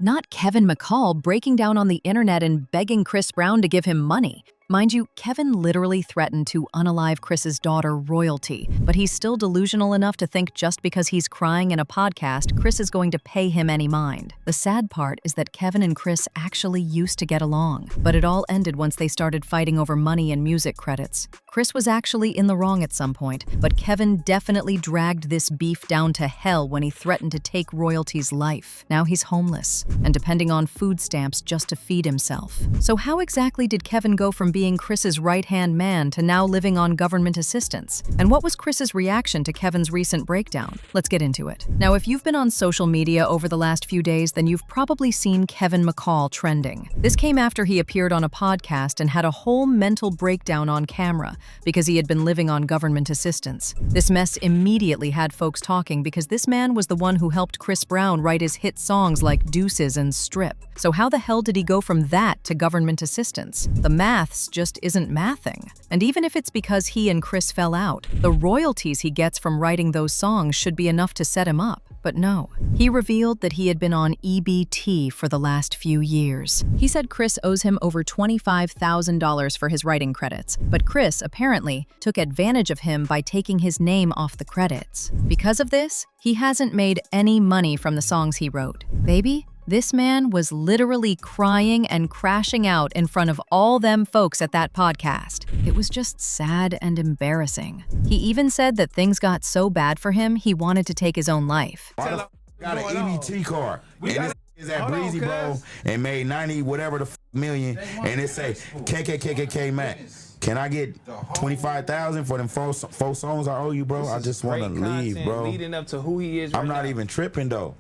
not Kevin McCall breaking down on the internet and begging Chris Brown to give him money. Mind you, Kevin literally threatened to unalive Chris's daughter, Royalty, but he's still delusional enough to think just because he's crying in a podcast, Chris is going to pay him any mind. The sad part is that Kevin and Chris actually used to get along, but it all ended once they started fighting over money and music credits. Chris was actually in the wrong at some point, but Kevin definitely dragged this beef down to hell when he threatened to take Royalty's life. Now he's homeless and depending on food stamps just to feed himself. So how exactly did Kevin go from being Chris's right-hand man to now living on government assistance? And what was Chris's reaction to Kevin's recent breakdown? Let's get into it. Now, if you've been on social media over the last few days, then you've probably seen Kevin McCall trending. This came after he appeared on a podcast and had a whole mental breakdown on camera because he had been living on government assistance. This mess immediately had folks talking because this man was the one who helped Chris Brown write his hit songs like Deuces and Strip. So how the hell did he go from that to government assistance? The maths just isn't mathing. And even if it's because he and Chris fell out, the royalties he gets from writing those songs should be enough to set him up. But no, he revealed that he had been on EBT for the last few years. He said Chris owes him over $25,000 for his writing credits, but Chris apparently took advantage of him by taking his name off the credits. Because of this, he hasn't made any money from the songs he wrote. Baby, this man was literally crying and crashing out in front of all them folks at that podcast. It was just sad and embarrassing. He even said that things got so bad for him, he wanted to take his own life. Got an EBT card. And this is at Breezy Bowl and made 90 whatever the million, and it say KKKKK Mac. Can I get 25,000 for them four songs I owe you, bro? I just want to leave, bro. Leading up to who he is. I'm not even tripping though.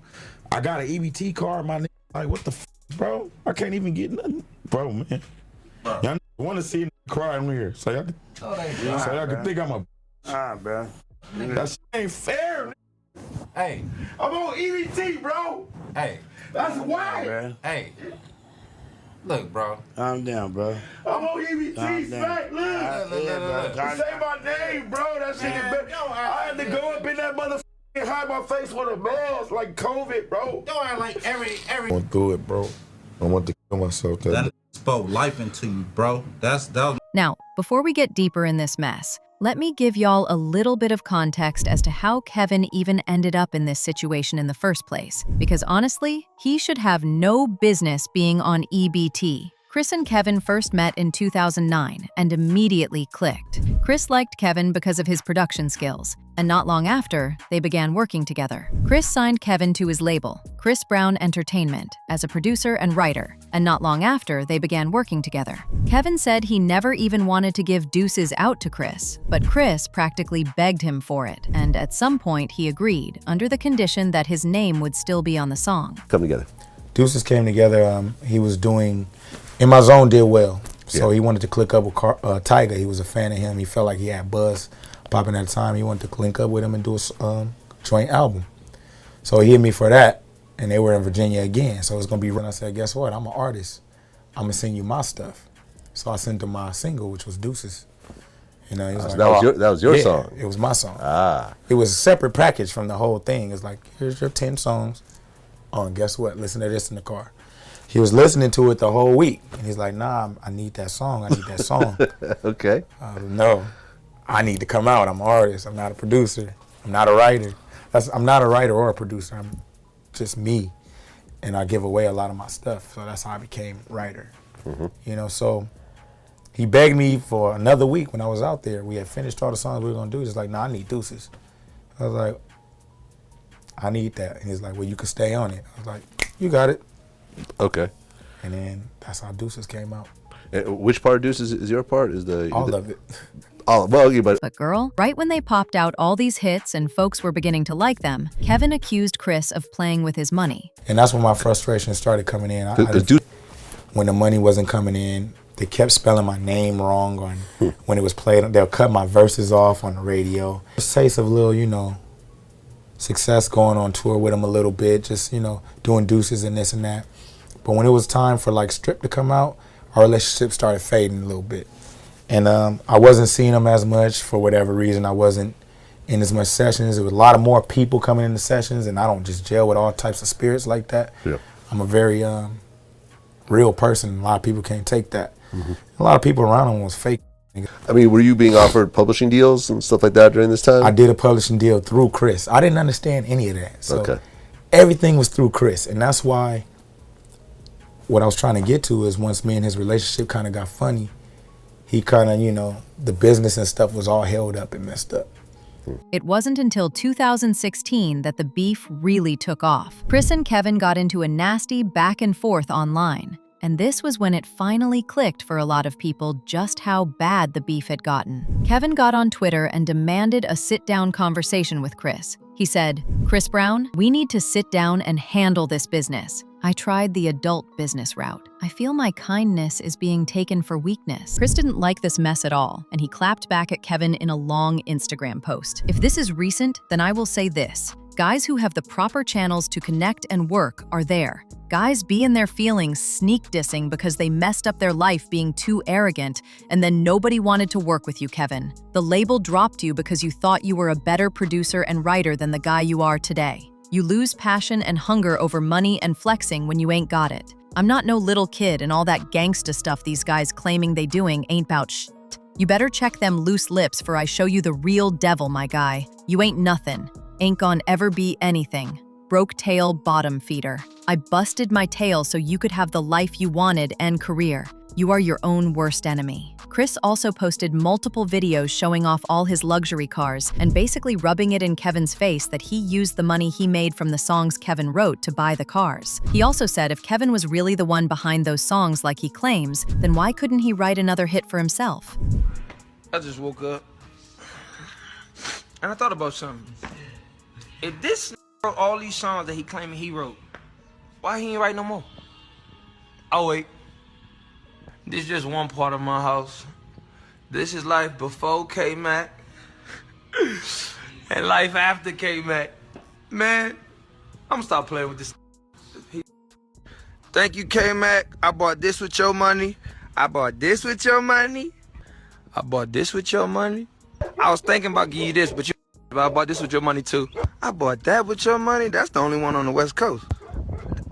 I got an EBT card, my nigga. Like, what the bro? I can't even get nothing, bro, man. Y'all want to see me cry in here, so y'all can think I'm a. Bro. That shit ain't fair. Hey, I'm on EBT, bro. hey, That's why. Bro. hey. Look, bro. Calm down, bro. I'm on EBT, smack. Look. Say my name, bro. That shit is better. I had to go up in that motherfucker and hide my face with a mask like COVID, bro. Don't act like every. I went through it, bro. I want to kill myself. That spoke life into you, bro. That was Now, before we get deeper in this mess, let me give y'all a little bit of context as to how Kevin even ended up in this situation in the first place. Because honestly, he should have no business being on EBT. Chris and Kevin first met in 2009 and immediately clicked. Chris liked Kevin because of his production skills, and not long after, they began working together. Chris signed Kevin to his label, Chris Brown Entertainment, as a producer and writer, and not long after, they began working together. Kevin said he never even wanted to give Deuces out to Chris, but Chris practically begged him for it, and at some point he agreed, under the condition that his name would still be on the song. Come together. Deuces came together. He was doing In My Zone did well, so he wanted to click up with Tiger. He was a fan of him. He felt like he had buzz popping at the time. He wanted to link up with him and do a joint album. So he hit me for that, and they were in Virginia again. So it's gonna be. And I said, guess what? I'm an artist. I'm gonna send you my stuff. So I sent him my single, which was Deuces. You know, he was So like, that was your yeah, song. It was my song. Ah. It was a separate package from the whole thing. It's like, here's your 10 songs. Oh, and guess what? Listen to this in the car. He was listening to it the whole week. And he's like, nah, I need that song. I need that song. Okay. No, I need to come out. I'm an artist. I'm not a producer. I'm not a writer. I'm not a writer or a producer. I'm just me. And I give away a lot of my stuff. So that's how I became writer. Mm-hmm. You know, so he begged me for another week when I was out there. We had finished all the songs we were going to do. He's like, nah, I need Deuces. I was like, I need that. And he's like, well, you can stay on it. I was like, you got it. Okay. And then that's how Deuces came out. And which part of Deuces is your part? Is All of it. Oh, well, yeah, but But girl, right when they popped out all these hits and folks were beginning to like them, Kevin accused Chris of playing with his money. And that's when my frustration started coming in. When the money wasn't coming in, they kept spelling my name wrong. When it was played, they'll cut my verses off on the radio. Just taste of a little, you know, success going on tour with them a little bit, just, you know, doing Deuces and this and that. But when it was time for like Strip to come out, our relationship started fading a little bit. And I wasn't seeing them as much for whatever reason. I wasn't in as much sessions. There was a lot of more people coming into sessions, and I don't just gel with all types of spirits like that. Yeah. I'm a very real person. A lot of people can't take that. A lot of people around him was fake. I mean, were you being offered publishing deals and stuff like that during this time? I did a publishing deal through Chris. I didn't understand any of that. So Okay. everything was through Chris. And that's why what I was trying to get to is once me and his relationship kind of got funny, he kind of, you know, the business and stuff was all held up and messed up. It wasn't until 2016 that the beef really took off. Chris and Kevin got into a nasty back and forth online. And this was when it finally clicked for a lot of people just how bad the beef had gotten. Kevin got on Twitter and demanded a sit-down conversation with Chris. He said, "Chris Brown, we need to sit down and handle this business. I tried the adult business route. I feel my kindness is being taken for weakness." Chris didn't like this mess at all, and he clapped back at Kevin in a long Instagram post. If this is recent, then I will say this. Guys who have the proper channels to connect and work are there. Guys be in their feelings sneak dissing because they messed up their life being too arrogant, and then nobody wanted to work with you, Kevin. The label dropped you because you thought you were a better producer and writer than the guy you are today. You lose passion and hunger over money and flexing when you ain't got it. I'm not no little kid, and all that gangsta stuff these guys claiming they doing ain't bout shit. You better check them loose lips for I show you the real devil, my guy. You ain't nothing. Ain't gon' ever be anything. Broke tail bottom feeder. I busted my tail so you could have the life you wanted and career. You are your own worst enemy. Chris also posted multiple videos showing off all his luxury cars and basically rubbing it in Kevin's face that he used the money he made from the songs Kevin wrote to buy the cars. He also said if Kevin was really the one behind those songs like he claims, then why couldn't he write another hit for himself? I just woke up and I thought about something. If this wrote all these songs that he claiming he wrote, why he ain't write no more? Oh wait, this is just one part of my house. This is life before K-Mac and life after K-Mac. Man, I'm gonna stop playing with this. Thank you, K-Mac. I bought this with your money. I bought this with your money. I bought this with your money. I was thinking about giving you this, but I bought this with your money too. I bought that with your money. That's the only one on the West Coast.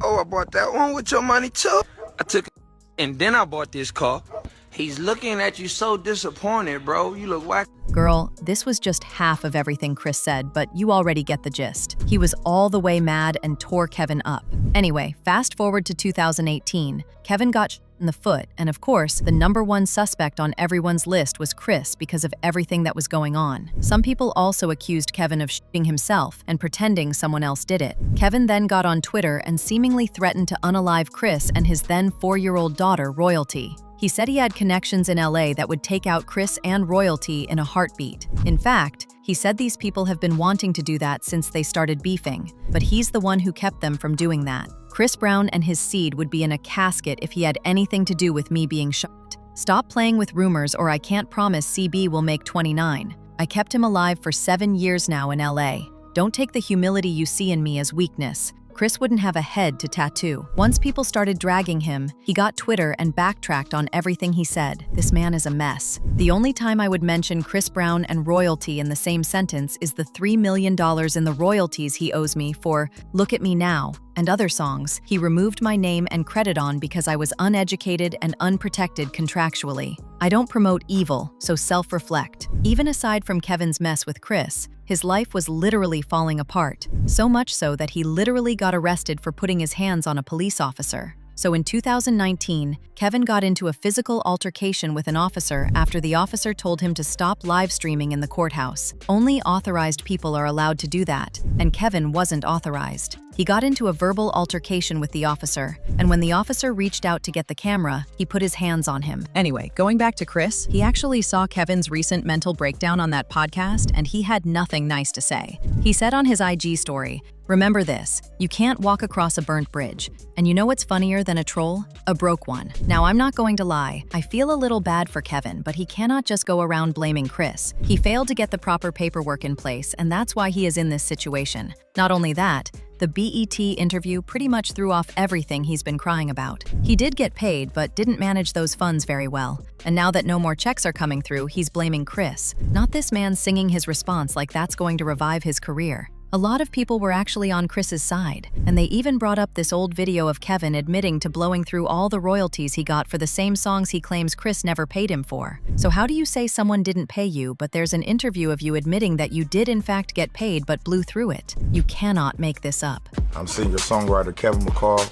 Oh, I bought that one with your money too. I took it, and then I bought this car. He's looking at you so disappointed, bro. You look whack. Girl, this was just half of everything Chris said, but you already get the gist. He was all the way mad and tore Kevin up. Anyway, fast forward to 2018. Kevin got shot in the foot, and of course, the #1 suspect on everyone's list was Chris because of everything that was going on. Some people also accused Kevin of shooting himself and pretending someone else did it. Kevin then got on Twitter and seemingly threatened to unalive Chris and his then 4-year-old daughter, Royalty. He said he had connections in LA that would take out Chris and Royalty in a heartbeat. In fact, he said these people have been wanting to do that since they started beefing, but he's the one who kept them from doing that. Chris Brown and his seed would be in a casket if he had anything to do with me being shot. Stop playing with rumors or I can't promise CB will make 29. I kept him alive for 7 years now in LA. Don't take the humility you see in me as weakness. Chris wouldn't have a head to tattoo. Once people started dragging him, he got Twitter and backtracked on everything he said. This man is a mess. The only time I would mention Chris Brown and Royalty in the same sentence is the $3 million in the royalties he owes me for Look at Me Now and other songs he removed my name and credit on because I was uneducated and unprotected contractually. I don't promote evil, so self-reflect. Even aside from Kevin's mess with Chris, his life was literally falling apart, so much so that he literally got arrested for putting his hands on a police officer. So in 2019, Kevin got into a physical altercation with an officer after the officer told him to stop live streaming in the courthouse. Only authorized people are allowed to do that, and Kevin wasn't authorized. He got into a verbal altercation with the officer, and when the officer reached out to get the camera, he put his hands on him. Anyway, going back to Chris, he actually saw Kevin's recent mental breakdown on that podcast, and he had nothing nice to say. He said on his IG story, "Remember this, you can't walk across a burnt bridge. And you know what's funnier than a troll? A broke one." Now, I'm not going to lie, I feel a little bad for Kevin, but he cannot just go around blaming Chris. He failed to get the proper paperwork in place, and that's why he is in this situation. Not only that, the BET interview pretty much threw off everything he's been crying about. He did get paid, but didn't manage those funds very well. And now that no more checks are coming through, he's blaming Chris. Not this man singing his response like that's going to revive his career. A lot of people were actually on Chris's side, and they even brought up this old video of Kevin admitting to blowing through all the royalties he got for the same songs he claims Chris never paid him for. So how do you say someone didn't pay you, but there's an interview of you admitting that you did in fact get paid but blew through it? You cannot make this up. I'm singer-songwriter Kevin McCall,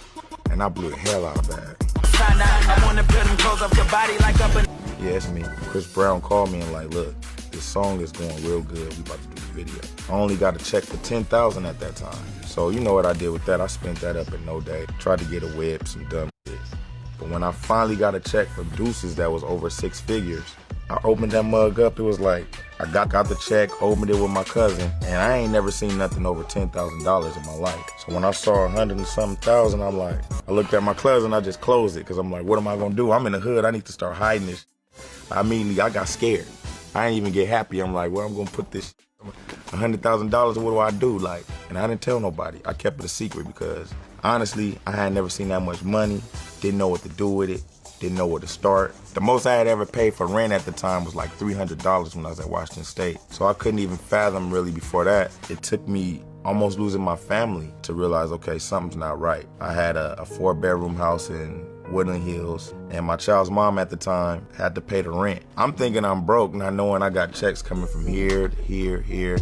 and I blew the hell out of that. Yeah, it's me. Chris Brown called me and like, look, this song is going real good. We about to do the video. I only got a check for $10,000 at that time. So you know what I did with that? I spent that up in no day. Tried to get a whip, some dumb shit. But when I finally got a check from Deuces that was over 6 figures, I opened that mug up. It was like, I got the check, opened it with my cousin, and I ain't never seen nothing over $10,000 in my life. So when I saw 100 and something thousand, I'm like, I looked at my cousin, I just closed it, because I'm like, what am I gonna do? I'm in the hood, I need to start hiding this. Immediately, I got scared. I didn't even get happy. I'm like, well, I'm gonna put this $100,000, what do I do? Like, and I didn't tell nobody. I kept it a secret because honestly, I had never seen that much money, didn't know what to do with it, didn't know where to start. The most I had ever paid for rent at the time was like $300 when I was at Washington State. So I couldn't even fathom really before that. It took me almost losing my family to realize, okay, something's not right. I had a 4-bedroom house in Woodland Hills, and my child's mom at the time had to pay the rent. I'm thinking I'm broke, not knowing I got checks coming from here, here,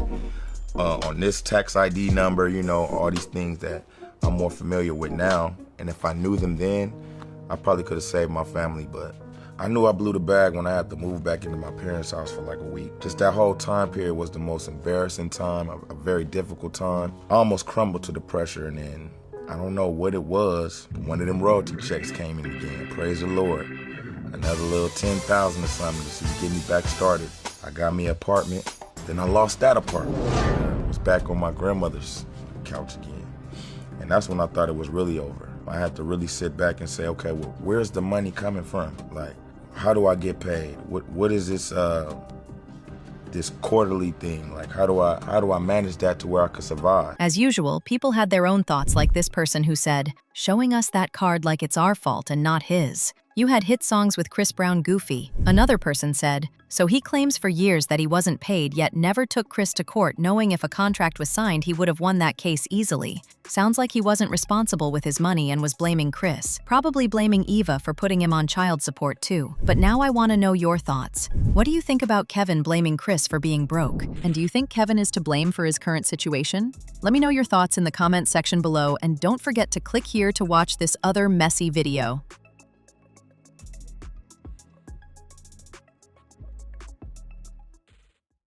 on this tax ID number, you know, all these things that I'm more familiar with now. And if I knew them then, I probably could have saved my family, but I knew I blew the bag when I had to move back into my parents' house for like a week. Just that whole time period was the most embarrassing time, a very difficult time. I almost crumbled to the pressure, and then I don't know what it was. One of them royalty checks came in again. Praise the Lord. Another little $10,000 or something just to get me back started. I got me an apartment. Then I lost that apartment. I was back on my grandmother's couch again. And that's when I thought it was really over. I had to really sit back and say, okay, well, where's the money coming from? Like, how do I get paid? What is this this quarterly thing? Like, how do I manage that to where I could survive? As usual, people had their own thoughts, like this person who said, showing us that card like it's our fault and not his. You had hit songs with Chris Brown Goofy. Another person said, so he claims for years that he wasn't paid, yet never took Chris to court, knowing if a contract was signed, he would have won that case easily. Sounds like he wasn't responsible with his money and was blaming Chris. Probably blaming Eva for putting him on child support too. But now I want to know your thoughts. What do you think about Kevin blaming Chris for being broke? And do you think Kevin is to blame for his current situation? Let me know your thoughts in the comments section below, and don't forget to click here to watch this other messy video.